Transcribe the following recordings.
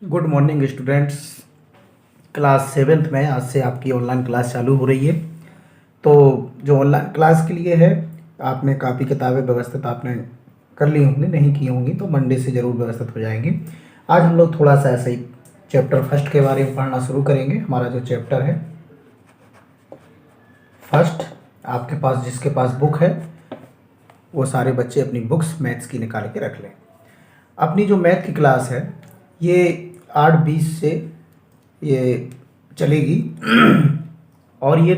Good morning students. Class seventh में आज से आपकी ऑनलाइन क्लास चालू हो रही है। तो जो ऑनलाइन क्लास के लिए है, आपने कापी किताबें व्यवस्थित आपने कर ली होंगी, नहीं की होंगी तो मंडे से ज़रूर व्यवस्थित हो जाएंगी। आज हम लोग थोड़ा सा ऐसे ही चैप्टर फर्स्ट के बारे में पढ़ना शुरू करेंगे। हमारा जो चैप्टर है फर्स्ट, आपके पास जिसके पास बुक है वो सारे बच्चे अपनी बुक्स मैथ्स की निकाल के रख लें। अपनी जो मैथ की क्लास है ये 8:20 से ये चलेगी और ये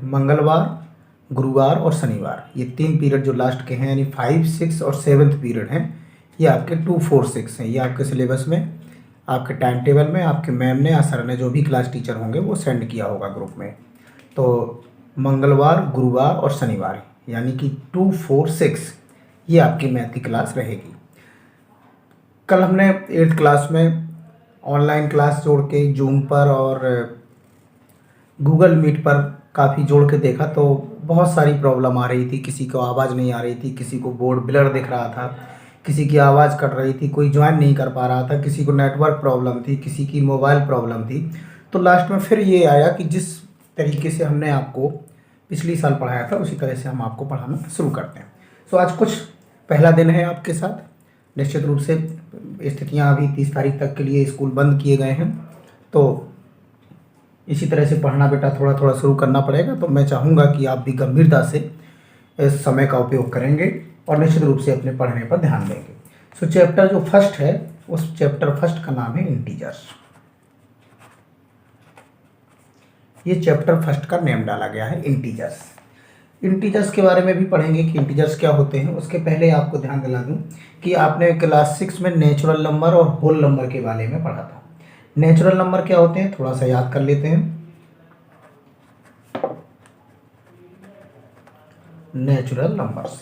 मंगलवार, गुरुवार और शनिवार, ये 3 पीरियड जो लास्ट के हैं, यानी 5, 6 और 7th पीरियड हैं, ये आपके 2, 4, 6 हैं। ये आपके सिलेबस में, आपके टाइम टेबल में आपके मैम ने या सर ने, जो भी क्लास टीचर होंगे, वो सेंड किया होगा ग्रुप में। तो मंगलवार, गुरुवार और शनिवार, यानी कि 2, 4, 6 ये आपकी मैथ की क्लास रहेगी। कल हमने 8th क्लास में ऑनलाइन क्लास जोड़ के जूम पर और गूगल मीट पर काफ़ी जोड़ के देखा तो बहुत सारी प्रॉब्लम आ रही थी। किसी को आवाज़ नहीं आ रही थी, किसी को बोर्ड ब्लर दिख रहा था, किसी की आवाज़ कट रही थी, कोई ज्वाइन नहीं कर पा रहा था, किसी को नेटवर्क प्रॉब्लम थी, किसी की मोबाइल प्रॉब्लम थी। तो लास्ट में फिर ये आया कि जिस तरीके से हमने आपको पिछली साल पढ़ाया था उसी तरह से हम आपको पढ़ाना शुरू करते हैं। सो आज कुछ पहला दिन है आपके साथ। निश्चित रूप से स्थितियाँ अभी 30 तारीख तक के लिए स्कूल बंद किए गए हैं, तो इसी तरह से पढ़ना बेटा थोड़ा थोड़ा शुरू करना पड़ेगा। तो मैं चाहूँगा कि आप भी गंभीरता से इस समय का उपयोग करेंगे और निश्चित रूप से अपने पढ़ने पर ध्यान देंगे। सो चैप्टर जो फर्स्ट है, उस चैप्टर फर्स्ट का नाम है इंटीजर्स। ये चैप्टर फर्स्ट का नेम डाला गया है इंटीजर्स। इंटीजर्स के बारे में भी पढ़ेंगे कि इंटीजर्स क्या होते हैं। उसके पहले आपको ध्यान दिला दूं कि आपने क्लास 6 में नेचुरल नंबर और होल नंबर के बारे में पढ़ा था। नेचुरल नंबर क्या होते हैं थोड़ा सा याद कर लेते हैं। नेचुरल नंबर्स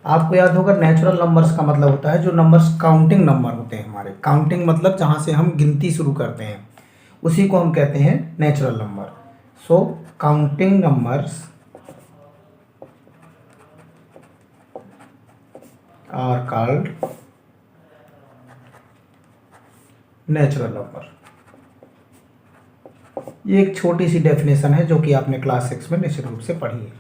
आपको याद होगा, नेचुरल नंबर्स का मतलब होता है जो नंबर्स काउंटिंग नंबर होते हैं हमारे। काउंटिंग मतलब जहाँ से हम गिनती शुरू करते हैं उसी को हम कहते हैं natural number. So counting numbers are called natural number. ये एक छोटी सी डेफिनेशन है जो कि आपने क्लास 6 में निश्चित रूप से पढ़ी है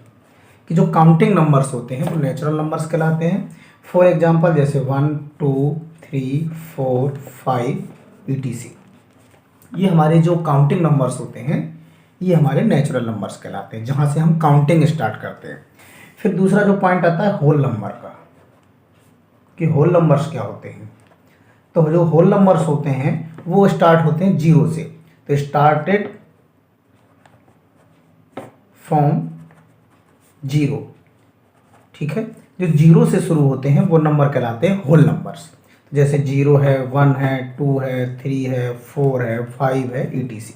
कि जो काउंटिंग नंबर्स होते हैं वो नेचुरल नंबर्स कहलाते हैं। फॉर एग्जांपल जैसे 1, 2, 3, 4, 5 etc, ये हमारे जो काउंटिंग नंबर्स होते हैं ये हमारे नेचुरल नंबर्स कहलाते हैं, जहाँ से हम काउंटिंग स्टार्ट करते हैं। फिर दूसरा जो पॉइंट आता है होल नंबर का, कि होल नंबर्स क्या होते हैं। तो जो होल नंबर्स होते हैं वो स्टार्ट होते हैं 0 से। तो स्टार्टेड फ्रॉम 0, ठीक है। जो 0 से शुरू होते हैं वो नंबर कहलाते हैं होल नंबर्स। जैसे 0 है, 1 है, 2 है, 3 है, 4 है, 5 है etc।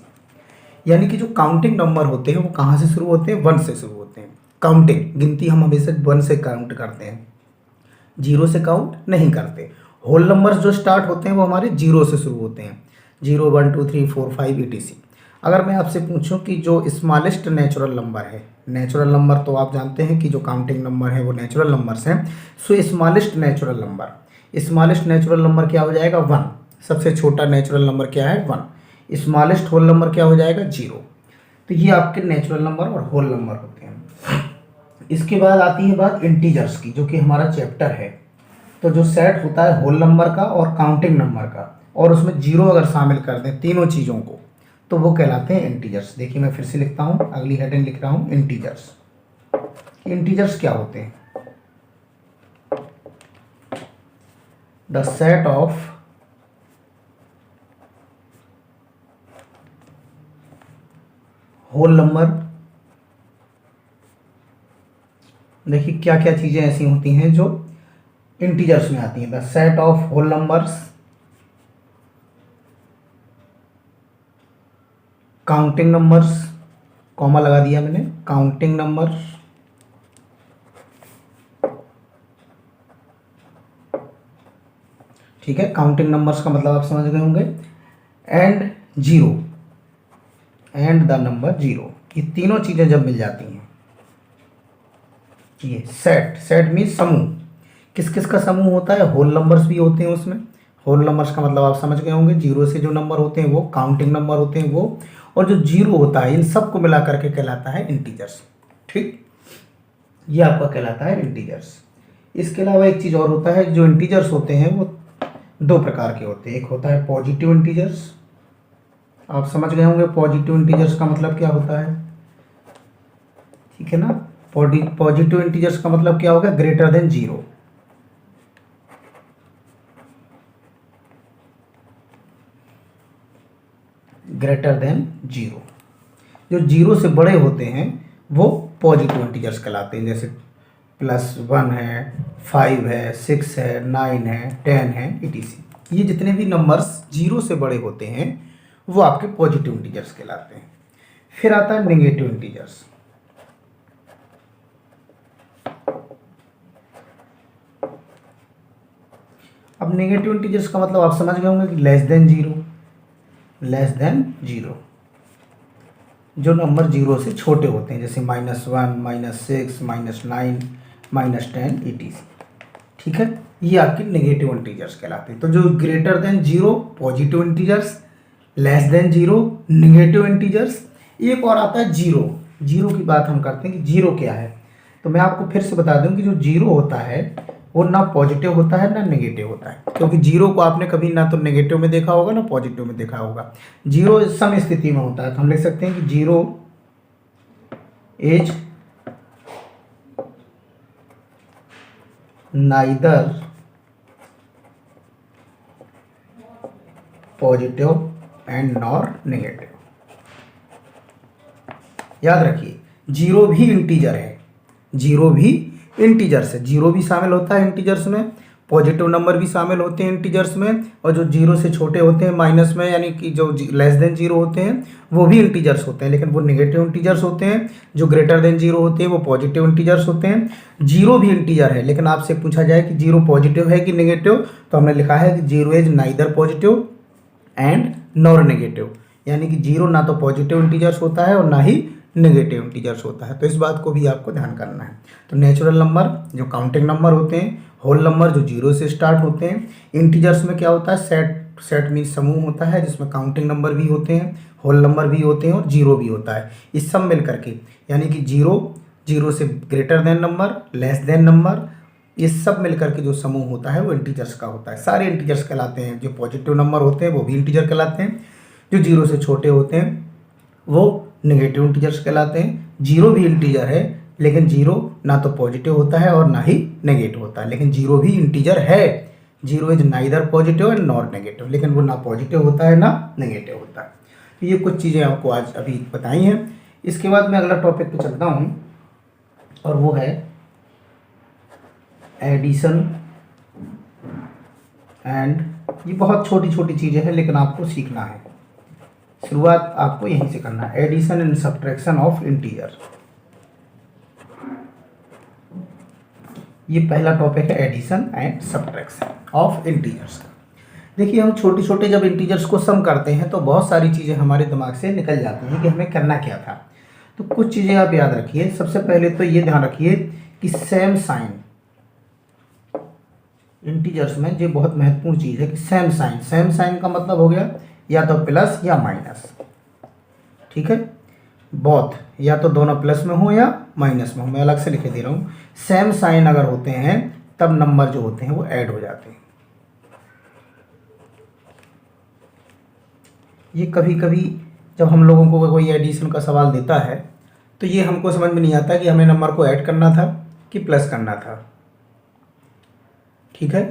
यानी कि जो काउंटिंग नंबर होते हैं वो कहाँ से शुरू होते हैं? 1 से शुरू होते हैं। काउंटिंग गिनती हम हमेशा 1 से काउंट करते हैं, 0 से काउंट नहीं करते। होल नंबर्स जो स्टार्ट होते हैं वो हमारे 0 से शुरू होते हैं, 0, 1, 2, 3, 4, 5 etc। अगर मैं आपसे पूछूं कि जो स्मॉलेस्ट नेचुरल नंबर है, नेचुरल नंबर तो आप जानते हैं कि जो काउंटिंग नंबर है वो नेचुरल नंबर्स हैं। सो smallest natural number, smallest natural number क्या हो जाएगा? 1। सबसे छोटा नेचुरल नंबर क्या है? 1। स्मॉलेस्ट होल नंबर क्या हो जाएगा? 0। तो ये आपके नेचुरल नंबर और होल नंबर होते हैं। इसके बाद आती है बात इंटीजर्स की, जो कि हमारा चैप्टर है। तो जो सेट होता है होल नंबर का और काउंटिंग नंबर का, और उसमें 0 अगर शामिल कर दें तीनों चीज़ों को, तो वो कहलाते हैं इंटीजर्स। देखिए मैं फिर से लिखता हूँ, अगली हेडिंग लिख रहा हूँ इंटीजर्स। इंटीजर्स क्या होते हैं? The set of whole number. देखिए क्या क्या चीज़ें ऐसी होती हैं जो इंटीजर्स में आती हैं। The set of whole numbers, counting numbers, comma लगा दिया मैंने, काउंटिंग नंबर्स, ठीक है। काउंटिंग नंबर्स का मतलब आप समझ गए होंगे। And 0, and the number 0। ये तीनों चीज़ें जब मिल जाती हैं, ये सेट, सेट मीन्स समूह। किस किस का समूह होता है? होल नंबर्स भी होते हैं उसमें। होल नंबर्स का मतलब आप समझ गए होंगे, जीरो से जो नंबर होते हैं वो काउंटिंग नंबर होते हैं वो, और जो जीरो होता है इन सब को मिला करके कहलाता है इंटीजर्स। ठीक, ये आपका कहलाता है इंटीजर्स। इसके अलावा एक चीज़ और होता है, जो इंटीजर्स होते हैं वो दो प्रकार के होते हैं। एक होता है पॉजिटिव इंटीजर्स, आप समझ गए होंगे पॉजिटिव इंटीजर्स का मतलब क्या होता है, ठीक है ना। पॉजिटिव इंटीजर्स का मतलब क्या होगा, greater than zero. Greater than zero, जो जीरो से बड़े होते हैं वो पॉजिटिव इंटीजर्स कहलाते हैं, जैसे +1 है, 5 है, 6 है, 9 है, 10 है, etc। ये जितने भी नंबर्स जीरो से बड़े होते हैं वो आपके पॉजिटिव इंटीजर्स कहलाते हैं। फिर आता है नेगेटिव इंटीजर्स। अब नेगेटिव इंटीजर्स का मतलब आप समझ गए होंगे कि less than zero. Less than zero, जो नंबर जीरो से छोटे होते हैं, जैसे -1, -6, -9, -10 etc। ठीक है, ये आपके नेगेटिव इंटीजर्स कहलाते हैं। तो जो greater than zero positive integers, less than zero negative integers, एक और आता है जीरो। जीरो की बात हम करते हैं कि जीरो क्या है। तो मैं आपको फिर से बता दूं कि जो जीरो होता है वो ना पॉजिटिव होता है ना नेगेटिव होता है, क्योंकि जीरो को आपने कभी ना तो नेगेटिव में देखा होगा ना पॉजिटिव में देखा होगा। जीरो सम स्थिति में होता है, तो हम लिख सकते हैं कि zero is neither positive and nor negative. याद रखिए जीरो भी इंटीजर है, जीरो भी इंटीजर्स है, जीरो भी शामिल होता है इंटीजर्स में, पॉजिटिव नंबर भी शामिल होते हैं इंटीजर्स में, और जो जीरो से छोटे होते हैं माइनस में यानी कि जो लेस देन जीरो होते हैं वो भी इंटीजर्स होते हैं, लेकिन वो नेगेटिव इंटीजर्स होते हैं। जो ग्रेटर देन जीरो होते हैं वो पॉजिटिव इंटीजर्स होते हैं। जीरो भी इंटीजर है, लेकिन आपसे पूछा जाए कि जीरो पॉजिटिव है कि नेगेटिव, तो हमने लिखा है कि zero is neither positive and nor negative, यानी कि जीरो ना तो पॉजिटिव इंटीजर्स होता है और ना ही नेगेटिव इंटीजर्स होता है। तो इस बात को भी आपको ध्यान करना है। तो नेचुरल नंबर जो काउंटिंग नंबर होते हैं, होल नंबर जो जीरो से स्टार्ट होते हैं, इंटीजर्स में क्या होता है सेट मीन्स समूह होता है जिसमें काउंटिंग नंबर भी होते हैं, होल नंबर भी होते हैं और जीरो भी होता है। इस सब मिल करके यानी कि जीरो से greater than number, less than number, ये सब मिलकर के जो समूह होता है वो इंटीजर्स का होता है। सारे इंटीजर्स कहलाते हैं। जो पॉजिटिव नंबर होते हैं वो भी इंटीजर कहलाते हैं, जो जीरो से छोटे होते हैं वो नेगेटिव इंटीजर्स कहलाते हैं। जीरो भी इंटीजर है, लेकिन जीरो ना तो पॉजिटिव होता है और ना ही नेगेटिव होता है, लेकिन जीरो भी इंटीजर है। Zero is neither positive and nor negative, लेकिन वो ना पॉजिटिव होता है ना नेगेटिव होता है। तो ये कुछ चीज़ें आपको आज अभी बताई हैं। इसके बाद मैं अगला टॉपिक पे चलता हूँ और वो है एडिशन एंड, ये बहुत छोटी छोटी चीज़ें हैं लेकिन आपको सीखना है। शुरुआत आपको यहीं से करना है, addition and subtraction of integer. ये पहला टॉपिक है addition and subtraction of integers. देखिए हम छोटे छोटे जब इंटीजर्स को सम करते हैं तो बहुत सारी चीज़ें हमारे दिमाग से निकल जाती हैं कि हमें करना क्या था। तो कुछ चीज़ें आप याद रखिए। सबसे पहले तो ये ध्यान रखिए कि सेम साइन, इंटीजर्स में ये बहुत महत्वपूर्ण चीज़ है कि सेम साइन। सेम साइन का मतलब हो गया या तो प्लस या माइनस, ठीक है। बोथ, या तो दोनों प्लस में हो या माइनस में हो, मैं अलग से लिखे दे रहा हूँ। सेम साइन अगर होते हैं तब नंबर जो होते हैं वो ऐड हो जाते हैं। ये कभी कभी जब हम लोगों को कोई एडिशन का सवाल देता है तो ये हमको समझ में नहीं आता कि हमें नंबर को ऐड करना था कि प्लस करना था, ठीक है।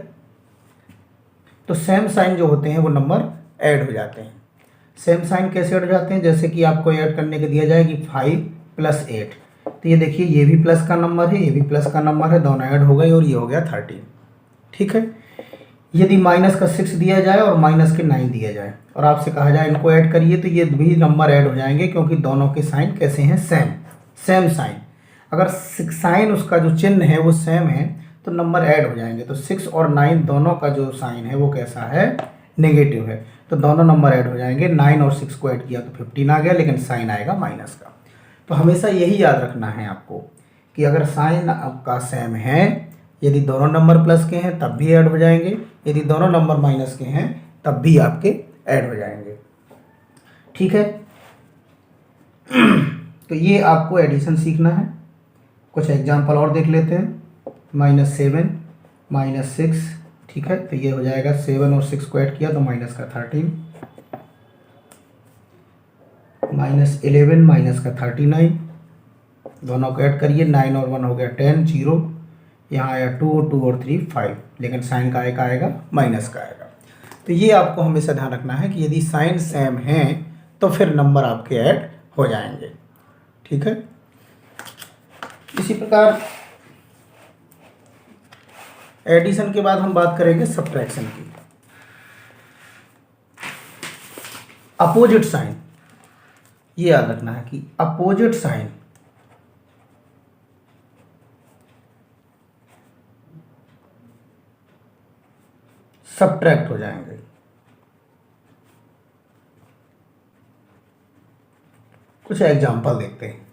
तो सेम साइन जो होते हैं वो नंबर ऐड हो जाते हैं। सेम साइन कैसे ऐड हो जाते हैं, जैसे कि आपको ऐड करने के दिया जाए कि 5 + 8, तो ये देखिए ये भी प्लस का नंबर है, ये भी प्लस का नंबर है, दोनों ऐड हो गए और ये हो गया 13, ठीक है। यदि माइनस का 6 दिया जाए और माइनस के 9 दिया जाए और आपसे कहा जाए इनको ऐड करिए, तो ये भी नंबर ऐड हो जाएंगे क्योंकि दोनों के साइन कैसे हैं, सेम साइन। अगर साइन उसका जो चिन्ह है वो सेम है तो नंबर ऐड हो जाएंगे। तो 6 और 9 दोनों का जो साइन है वो कैसा है, नेगेटिव है, तो दोनों नंबर ऐड हो जाएंगे। 9 और 6 को ऐड किया तो 15 आ गया, लेकिन साइन आएगा माइनस का। तो हमेशा यही याद रखना है आपको कि अगर साइन आपका सेम है, यदि दोनों नंबर प्लस के हैं तब भी ऐड हो जाएंगे, यदि दोनों नंबर माइनस के हैं तब भी आपके ऐड हो जाएंगे। ठीक है, तो ये आपको एडिशन सीखना है। कुछ एग्जाम्पल और देख लेते हैं। -7 -6, ठीक है, तो ये हो जाएगा 7 और 6 को ऐड किया तो माइनस का 13, -11 माइनस का 39, दोनों को ऐड करिए, 9 और 1 हो गया 10, 0, यहाँ आया 2 और 3 5, लेकिन साइन का एक आएगा माइनस का आएगा। तो ये आपको हमेशा ध्यान रखना है कि यदि साइन सेम हैं तो फिर नंबर आपके ऐड हो जाएंगे। ठीक है, इसी प्रकार एडिशन के बाद हम बात करेंगे सब्ट्रैक्शन की। अपोजिट साइन, ये याद रखना है कि अपोजिट साइन सब्ट्रैक्ट हो जाएंगे। कुछ एग्जांपल देखते हैं।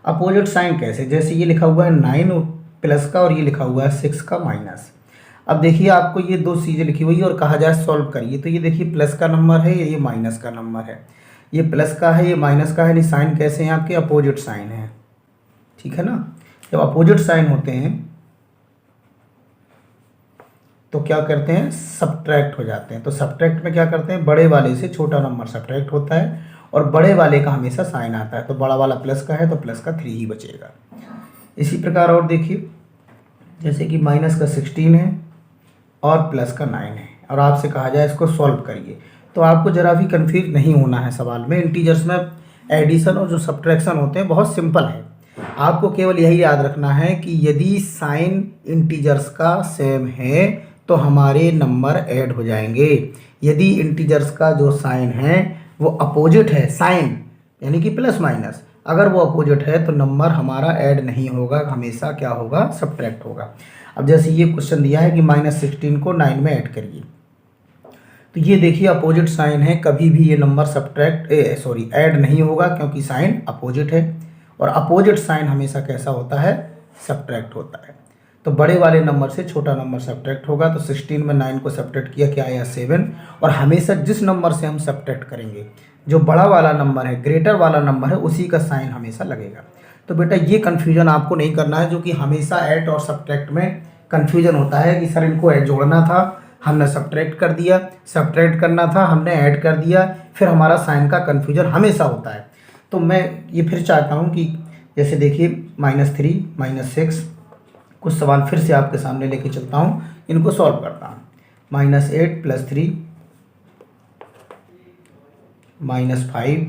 अपोजिट साइन कैसे, जैसे ये लिखा हुआ है 9 प्लस का और ये लिखा हुआ है 6 का माइनस। अब देखिए आपको ये दो चीज़ें लिखी हुई है और कहा जाए सॉल्व करिए, तो ये देखिए प्लस का नंबर है, ये माइनस का नंबर है, ये प्लस का है, ये माइनस का है, नहीं साइन कैसे हैं आपके, अपोजिट साइन है। ठीक है ना, जब अपोजिट साइन होते हैं तो क्या करते हैं, सब्ट्रैक्ट हो जाते हैं। तो सब्ट्रैक्ट में क्या करते हैं, बड़े वाले से छोटा नंबर सब्ट्रैक्ट होता है और बड़े वाले का हमेशा साइन आता है, तो बड़ा वाला प्लस का है तो प्लस का 3 ही बचेगा। इसी प्रकार और देखिए, जैसे कि माइनस का 16 है और प्लस का 9 है और आपसे कहा जाए इसको सॉल्व करिए, तो आपको ज़रा भी कंफ्यूज नहीं होना है। सवाल में इंटीजर्स में एडिशन और जो सब्ट्रैक्शन होते हैं बहुत सिंपल है। आपको केवल यही याद रखना है कि यदि साइन इंटीजर्स का सेम है तो हमारे नंबर ऐड हो जाएंगे। यदि इंटीजर्स का जो साइन है वो अपोजिट है, साइन यानी कि प्लस माइनस, अगर वो अपोजिट है तो नंबर हमारा ऐड नहीं होगा, हमेशा क्या होगा, सब्ट्रैक्ट होगा। अब जैसे ये क्वेश्चन दिया है कि -16 को 9 में ऐड करिए, तो ये देखिए अपोजिट साइन है, कभी भी ये नंबर ऐड नहीं होगा क्योंकि साइन अपोजिट है और अपोजिट साइन हमेशा कैसा होता है, सब्ट्रैक्ट होता है। तो बड़े वाले नंबर से छोटा नंबर सब्ट्रैक्ट होगा, तो 16 में 9 को सब्ट्रैक्ट किया, क्या आया 7, और हमेशा जिस नंबर से हम सब्ट्रैक्ट करेंगे जो बड़ा वाला नंबर है, ग्रेटर वाला नंबर है, उसी का साइन हमेशा लगेगा। तो बेटा ये कन्फ्यूजन आपको नहीं करना है, जो कि हमेशा ऐड और सब्ट्रैक्ट में कन्फ्यूजन होता है कि सर इनको ऐड जोड़ना था हमने सब्ट्रैक्ट कर दिया, सब्ट्रैक्ट करना था हमने ऐड कर दिया, फिर हमारा साइन का कन्फ्यूजन हमेशा होता है। तो मैं ये फिर चाहता हूँ कि जैसे देखिए -3 -6, कुछ सवाल फिर से आपके सामने लेके चलता हूँ, इनको सॉल्व करता हूँ। -8 + 3 -5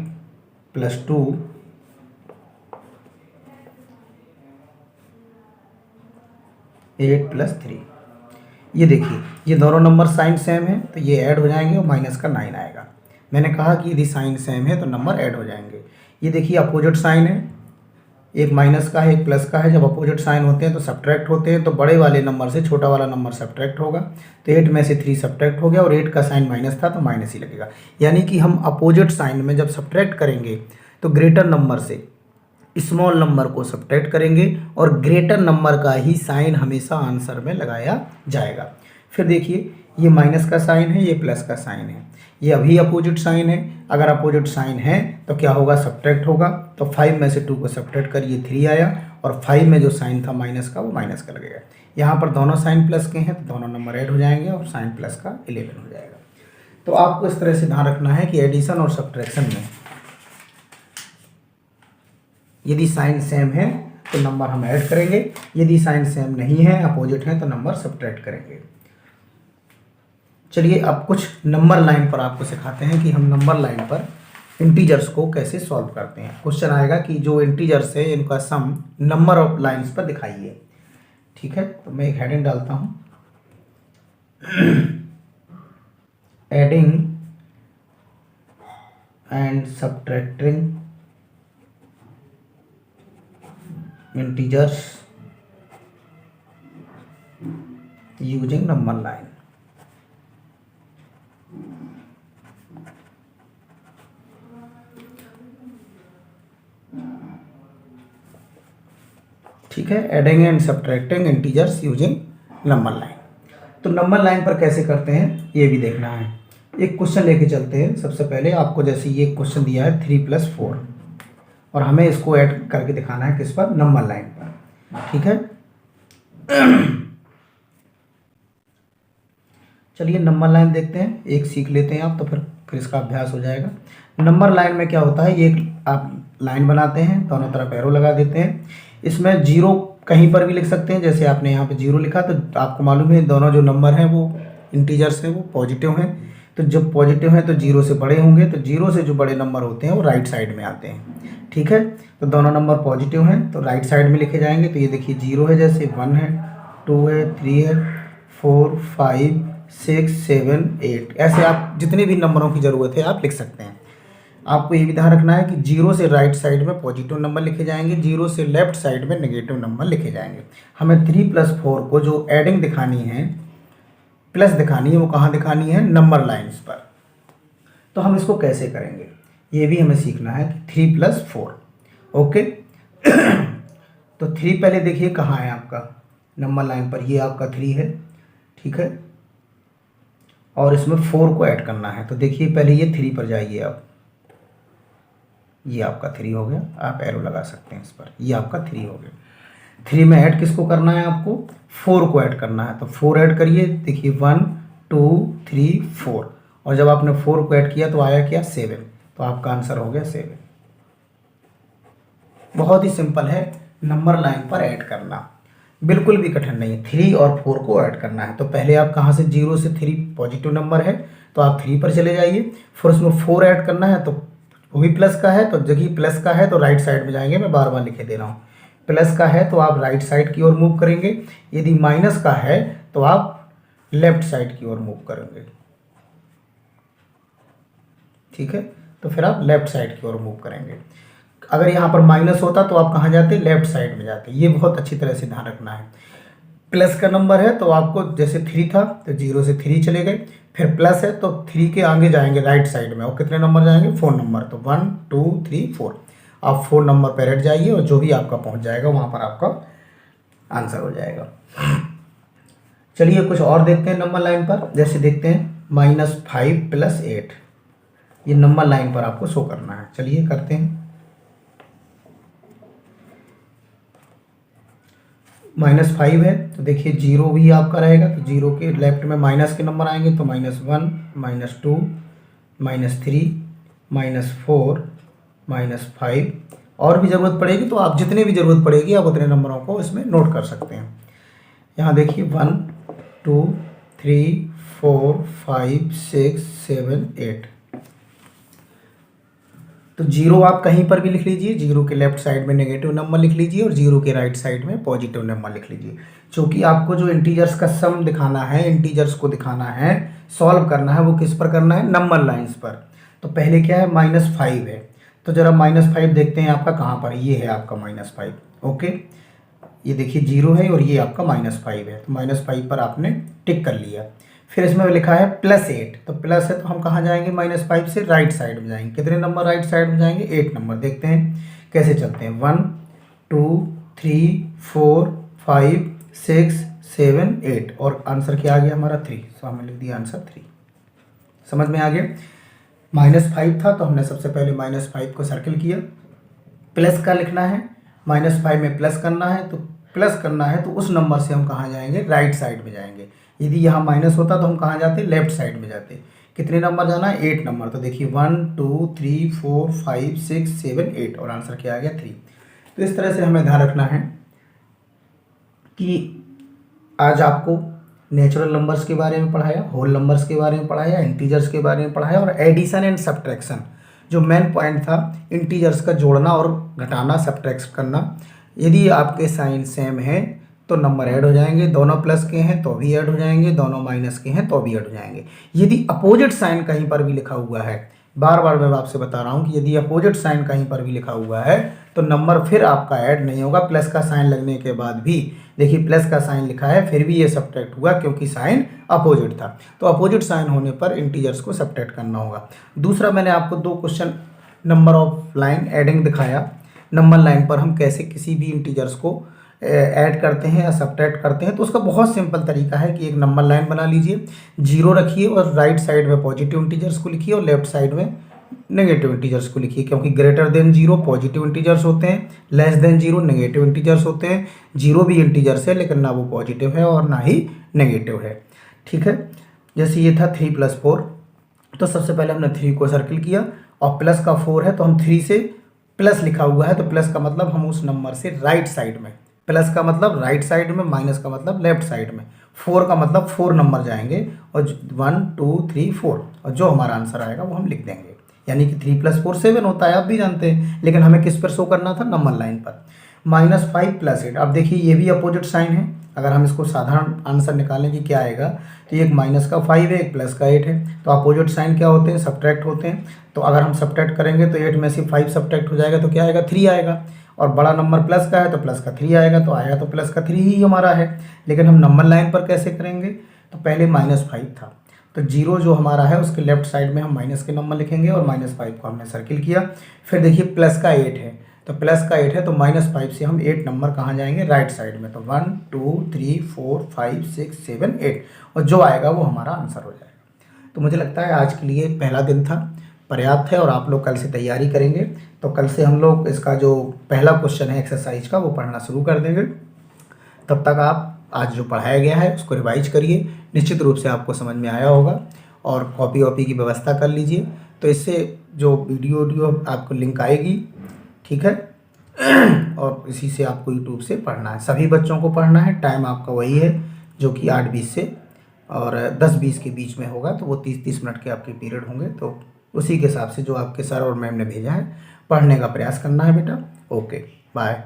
+ 2 8 + 3, ये देखिए ये दोनों नंबर साइन सेम है तो ये ऐड हो जाएंगे और माइनस का 9 आएगा। मैंने कहा कि यदि साइन सेम है तो नंबर ऐड हो जाएंगे। ये देखिए अपोजिट साइन है, एक माइनस का है एक प्लस का है, जब अपोजिट साइन होते हैं तो सब्ट्रैक्ट होते हैं, तो बड़े वाले नंबर से छोटा वाला नंबर सब्ट्रैक्ट होगा, तो 8 में से 3 सब्ट्रैक्ट हो गया और 8 का साइन माइनस था तो माइनस ही लगेगा। यानी कि हम अपोजिट साइन में जब सब्ट्रैक्ट करेंगे तो ग्रेटर नंबर से स्मॉल नंबर को सब्ट्रैक्ट करेंगे और ग्रेटर नंबर का ही साइन हमेशा आंसर में लगाया जाएगा। फिर देखिए ये माइनस का साइन है, ये प्लस का साइन है, ये अभी अपोजिट साइन है, अगर अपोजिट साइन है तो क्या होगा, सब्ट्रैक्ट होगा, तो 5 में से 2 को सब्ट्रैक्ट करिए 3 आया और 5 में जो साइन था माइनस का वो माइनस का लगेगा। यहाँ पर दोनों साइन प्लस के हैं तो दोनों नंबर ऐड हो जाएंगे और साइन प्लस का 11 हो जाएगा। तो आपको इस तरह से ध्यान रखना है कि एडिशन और सब्ट्रैक्शन में यदि साइन सेम है तो नंबर हम ऐड करेंगे, यदि साइन सेम नहीं है अपोजिट है तो नंबर सब्ट्रैक्ट करेंगे। चलिए अब कुछ नंबर लाइन पर आपको सिखाते हैं कि हम नंबर लाइन पर इंटीजर्स को कैसे सॉल्व करते हैं। क्वेश्चन आएगा कि जो इंटीजर्स है इनका सम नंबर ऑफ लाइंस पर दिखाइए। ठीक है, तो मैं एक हेडिंग डालता हूँ, adding and subtracting integers using number line. ठीक है, adding and subtracting integers using number line. तो नंबर लाइन पर कैसे करते हैं ये भी देखना है। एक क्वेश्चन लेके चलते हैं। सबसे पहले आपको जैसे ये क्वेश्चन दिया है 3+4 और हमें इसको ऐड करके दिखाना है किस पर, नंबर लाइन पर। ठीक है, चलिए नंबर लाइन देखते हैं, एक सीख लेते हैं आप तो फिर इसका अभ्यास हो जाएगा। नंबर लाइन में क्या होता है, ये आप लाइन बनाते हैं, दोनों तरफ एरो लगा देते हैं। इसमें जीरो कहीं पर भी लिख सकते हैं, जैसे आपने यहाँ पे जीरो लिखा तो आपको मालूम है दोनों जो नंबर हैं वो इंटीजर्स हैं, वो पॉजिटिव हैं। तो जब पॉजिटिव हैं तो जीरो से बड़े होंगे, तो जीरो से जो बड़े नंबर होते हैं वो राइट साइड में आते हैं। ठीक है, तो दोनों नंबर पॉजिटिव हैं तो राइट साइड में लिखे जाएंगे। तो ये देखिए जीरो है, जैसे 1 है, 2 है, 3 है, 4, 5, 6, 7, 8, ऐसे आप जितने भी नंबरों की ज़रूरत है आप लिख सकते हैं। आपको ये भी ध्यान रखना है कि जीरो से राइट साइड में पॉजिटिव नंबर लिखे जाएंगे, जीरो से लेफ्ट साइड में नेगेटिव नंबर लिखे जाएंगे। हमें 3+4 को जो एडिंग दिखानी है, प्लस दिखानी है, वो कहाँ दिखानी है, नंबर लाइन्स पर। तो हम इसको कैसे करेंगे ये भी हमें सीखना है कि 3+4। ओके, तो 3 पहले देखिए कहाँ है आपका नंबर लाइन पर, ये आपका 3 है। ठीक है, और इसमें 4 को ऐड करना है। तो देखिए पहले ये 3 पर जाइए आप, ये आपका 3 हो गया, आप एरो लगा सकते हैं इस पर, ये आपका 3 हो गया। 3 में ऐड किसको करना है, आपको 4 को ऐड करना है। तो 4 ऐड करिए, देखिए 1, 2, 3, 4, और जब आपने 4 को ऐड किया तो आया क्या, 7। तो आपका आंसर हो गया 7। बहुत ही सिंपल है नंबर लाइन पर ऐड करना, बिल्कुल भी कठिन नहीं है। 3 और 4 को ऐड करना है। तो पहले आप कहाँ से, 0 से 3 पॉजिटिव नंबर है तो आप 3 पर चले जाइए, फिर उसमें 4 ऐड करना है, तो वो भी प्लस का है, तो जगह प्लस का है तो राइट साइड में जाएंगे। मैं बार बार लिखे दे रहा हूँ, प्लस का है तो आप राइट साइड की ओर मूव करेंगे, यदि माइनस का है तो आप लेफ्ट साइड की ओर मूव करेंगे। ठीक है, तो फिर आप लेफ्ट साइड की ओर मूव करेंगे। अगर यहाँ पर माइनस होता तो आप कहाँ जाते, लेफ्ट साइड में जाते। ये बहुत अच्छी तरह से ध्यान रखना है। प्लस का नंबर है तो आपको जैसे 3 था तो 0 से 3 चले गए, फिर प्लस है तो 3 के आगे जाएंगे राइट साइड में, और कितने नंबर जाएंगे, 4 नंबर। तो 1, 2, 3, 4, आप 4 नंबर पर हट जाइए और जो भी आपका पहुँच जाएगा वहाँ पर आपका आंसर हो जाएगा। चलिए कुछ और देखते हैं नंबर लाइन पर, जैसे देखते हैं -5 + 8, ये नंबर लाइन पर आपको शो करना है। चलिए करते हैं। -5 है तो देखिए 0 भी आपका रहेगा, तो 0 के लेफ्ट में माइनस के नंबर आएंगे, तो -1, -2, -3, -4, -5, और भी ज़रूरत पड़ेगी तो आप जितने भी ज़रूरत पड़ेगी आप उतने नंबरों को इसमें नोट कर सकते हैं। यहाँ देखिए 1, 2, 3, 4, 5, 6, 7, 8, तो 0 आप कहीं पर भी लिख लीजिए, 0 के लेफ्ट साइड में नेगेटिव नंबर लिख लीजिए और 0 के राइट साइड में पॉजिटिव नंबर लिख लीजिए। क्योंकि आपको जो इंटीजर्स का सम दिखाना है, इंटीजर्स को दिखाना है, सॉल्व करना है, वो किस पर करना है, नंबर लाइंस पर। तो पहले क्या है, -5 है, तो जरा -5 देखते हैं आपका कहाँ पर, ये है आपका -5। ओके, ये देखिए 0 है और ये आपका -5 है, तो -5 पर आपने टिक कर लिया। फिर इसमें लिखा है +8, तो प्लस है तो हम कहाँ जाएंगे, -5 से राइट साइड में जाएंगे। कितने नंबर राइट साइड में जाएंगे, 8 नंबर। देखते हैं कैसे चलते हैं, 1, 2, 3, 4, 5, 6, 7, 8, और आंसर क्या आ गया हमारा 3, तो हमने लिख दिया आंसर 3। समझ में आ गया। -5 था तो हमने सबसे पहले -5 को सर्किल किया, प्लस का लिखना है, -5 में प्लस करना है, तो प्लस करना है तो उस नंबर से हम कहाँ जाएंगे, राइट साइड में जाएंगे। यदि यहाँ माइनस होता तो हम कहाँ जाते, लेफ्ट साइड में जाते। कितने नंबर जाना है, 8 नंबर। तो देखिए 1, 2, 3, 4, 5, 6, 7, 8, और आंसर क्या आ गया 3। तो इस तरह से हमें ध्यान रखना है कि आज आपको नेचुरल नंबर्स के बारे में पढ़ाया, होल नंबर्स के बारे में पढ़ाया, इंटीजर्स के बारे में पढ़ाया, और एडिशन एंड सब्ट्रैक्शन जो मेन पॉइंट था, इंटीजर्स का जोड़ना और घटाना, सब्ट्रैक्ट करना। यदि आपके साइन सेम है तो नंबर ऐड हो जाएंगे, दोनों प्लस के हैं तो भी ऐड हो जाएंगे, दोनों माइनस के हैं तो भी ऐड हो जाएंगे। यदि अपोजिट साइन कहीं पर भी लिखा हुआ है, बार बार मैं आपसे बता रहा हूँ कि यदि अपोजिट साइन कहीं पर भी लिखा हुआ है तो नंबर फिर आपका ऐड नहीं होगा, प्लस का साइन लगने के बाद भी। देखिए प्लस का साइन लिखा है फिर भी ये सब्ट्रैक्ट हुआ क्योंकि साइन अपोजिट था। तो अपोजिट साइन होने पर इंटीजर्स को सब्ट्रैक्ट करना होगा। दूसरा, मैंने आपको 2 question number of line adding दिखाया। नंबर लाइन पर हम कैसे किसी भी इंटीजर्स को ऐड करते हैं या सब्ट्रैक्ट करते हैं तो उसका बहुत सिंपल तरीका है कि एक नंबर लाइन बना लीजिए, जीरो रखिए और राइट साइड में पॉजिटिव इंटीजर्स को लिखिए और लेफ्ट साइड में नेगेटिव इंटीजर्स को लिखिए, क्योंकि greater than zero positive integers होते हैं, less than zero negative integers होते हैं। जीरो भी इंटीजर्स है लेकिन ना वो पॉजिटिव है और ना ही नेगेटिव है। ठीक है, जैसे ये था 3 + 4, तो सबसे पहले हमने 3 को सर्किल किया और प्लस का 4 है तो हम 3 से प्लस लिखा हुआ है तो प्लस का मतलब हम उस नंबर से राइट साइड में, प्लस का मतलब राइट साइड में, माइनस का मतलब लेफ्ट साइड में, 4 का मतलब 4 नंबर जाएंगे और 1 2 3 4 और जो हमारा आंसर आएगा वो हम लिख देंगे। यानी कि 3 + 4 7 होता है, आप भी जानते हैं, लेकिन हमें किस पर शो करना था, नंबर लाइन पर। -5 + 8, अब देखिए ये भी अपोजिट साइन है। अगर हम इसको साधारण आंसर निकालें कि क्या आएगा तो एक माइनस का 5 है, एक प्लस का 8 है, तो अपोजिट साइन क्या होते हैं, सब्ट्रैक्ट होते हैं। तो अगर हम सब्ट्रैक्ट करेंगे तो 8 में से 5 सब्ट्रैक्ट हो जाएगा तो क्या आएगा, 3 आएगा, और बड़ा नंबर प्लस का है तो प्लस का 3 आएगा, तो आया तो प्लस का 3 ही हमारा है। लेकिन हम नंबर लाइन पर कैसे करेंगे, तो पहले -5 था तो जीरो जो हमारा है उसके लेफ्ट साइड में हम माइनस के नंबर लिखेंगे और -5 को हमने सर्किल किया। फिर देखिए प्लस का 8 है, तो प्लस का 8 है तो -5 से हम 8 नंबर कहाँ जाएंगे, राइट साइड में, तो 1 2 3 4 5 6 7 8 और जो आएगा वो हमारा आंसर हो जाएगा। तो मुझे लगता है आज के लिए पहला दिन था, पर्याप्त है, और आप लोग कल से तैयारी करेंगे तो कल से हम लोग इसका जो पहला क्वेश्चन है एक्सरसाइज का वो पढ़ना शुरू कर देंगे। तब तक आप आज जो पढ़ाया गया है उसको रिवाइज करिए, निश्चित रूप से आपको समझ में आया होगा, और कॉपी वॉपी की व्यवस्था कर लीजिए। तो इससे जो वीडियो आपको लिंक आएगी, ठीक है, और इसी से आपको यूट्यूब से पढ़ना है, सभी बच्चों को पढ़ना है। टाइम आपका वही है जो कि 8:20 से और 10:20 के बीच में होगा, तो वो 30-30 मिनट के आपके पीरियड होंगे, तो उसी के हिसाब से जो आपके सर और मैम ने भेजा है पढ़ने का प्रयास करना है बेटा। Okay, bye.